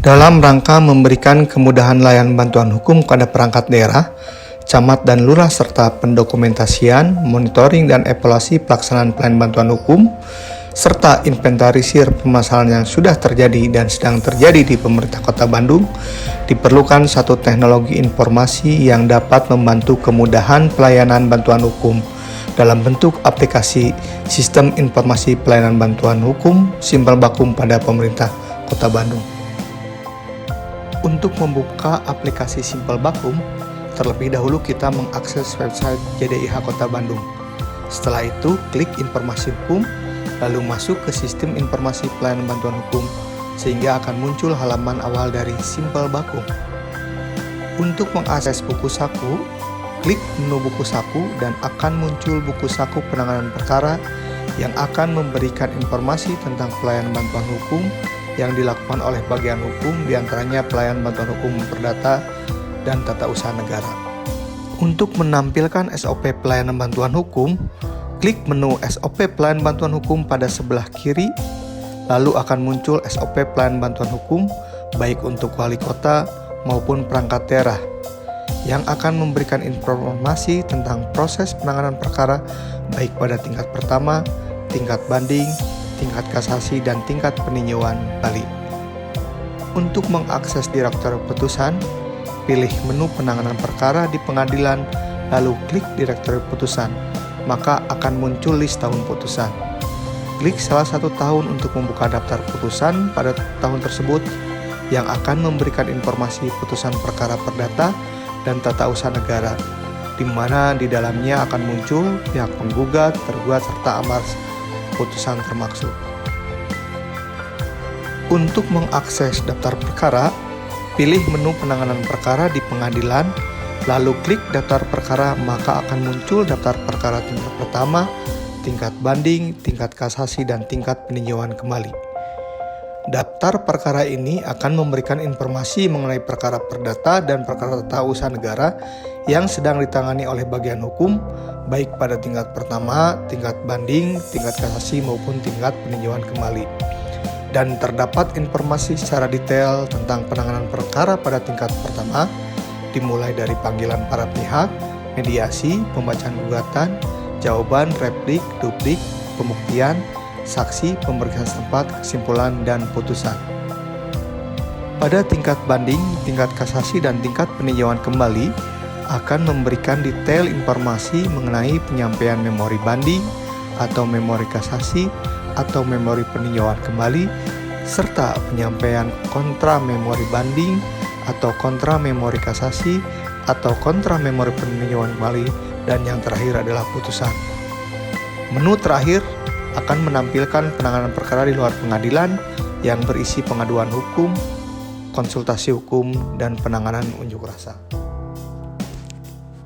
Dalam rangka memberikan kemudahan layanan bantuan hukum kepada perangkat daerah, camat dan lurah serta pendokumentasian, monitoring dan evaluasi pelaksanaan pelayanan bantuan hukum, serta inventarisir permasalahan yang sudah terjadi dan sedang terjadi di pemerintah Kota Bandung, diperlukan satu teknologi informasi yang dapat membantu kemudahan pelayanan bantuan hukum dalam bentuk aplikasi Sistem Informasi Pelayanan Bantuan Hukum Simpel Bakum pada pemerintah Kota Bandung. Untuk membuka aplikasi Simpel Bakum, terlebih dahulu kita mengakses website JDIH Kota Bandung. Setelah itu, klik informasi hukum, lalu masuk ke Sistem Informasi Pelayanan Bantuan Hukum, sehingga akan muncul halaman awal dari Simpel Bakum. Untuk mengakses buku saku, klik menu buku saku dan akan muncul buku saku penanganan perkara yang akan memberikan informasi tentang pelayanan bantuan hukum yang dilakukan oleh bagian hukum, diantaranya pelayanan bantuan hukum perdata dan tata usaha negara. Untuk menampilkan SOP pelayanan bantuan hukum, klik menu SOP pelayanan bantuan hukum pada sebelah kiri, lalu akan muncul SOP pelayanan bantuan hukum baik untuk wali kota maupun perangkat daerah yang akan memberikan informasi tentang proses penanganan perkara baik pada tingkat pertama, tingkat banding, tingkat kasasi, dan tingkat peninjauan balik. Untuk mengakses direktorat putusan, pilih menu penanganan perkara di pengadilan, lalu klik direktorat putusan, maka akan muncul list tahun putusan. Klik salah satu tahun untuk membuka daftar putusan pada tahun tersebut yang akan memberikan informasi putusan perkara perdata dan tata usaha negara, di mana di dalamnya akan muncul pihak penggugat, tergugat, serta amar putusan termaksud. Untuk mengakses daftar perkara, pilih menu penanganan perkara di pengadilan, lalu klik daftar perkara, maka akan muncul daftar perkara tingkat pertama, tingkat banding, tingkat kasasi, dan tingkat peninjauan kembali. Daftar perkara ini akan memberikan informasi mengenai perkara perdata dan perkara tata usaha negara yang sedang ditangani oleh bagian hukum, baik pada tingkat pertama, tingkat banding, tingkat kasasi, maupun tingkat peninjauan kembali. Dan terdapat informasi secara detail tentang penanganan perkara pada tingkat pertama, dimulai dari panggilan para pihak, mediasi, pembacaan gugatan, jawaban, replik, duplik, pembuktian, saksi, pemeriksaan setempat, kesimpulan, dan putusan. Pada tingkat banding, tingkat kasasi, dan tingkat peninjauan kembali akan memberikan detail informasi mengenai penyampaian memori banding atau memori kasasi atau memori peninjauan kembali, serta penyampaian kontra memori banding atau kontra memori kasasi atau kontra memori peninjauan kembali, dan yang terakhir adalah putusan. Menu terakhir akan menampilkan penanganan perkara di luar pengadilan yang berisi pengaduan hukum, konsultasi hukum, dan penanganan unjuk rasa.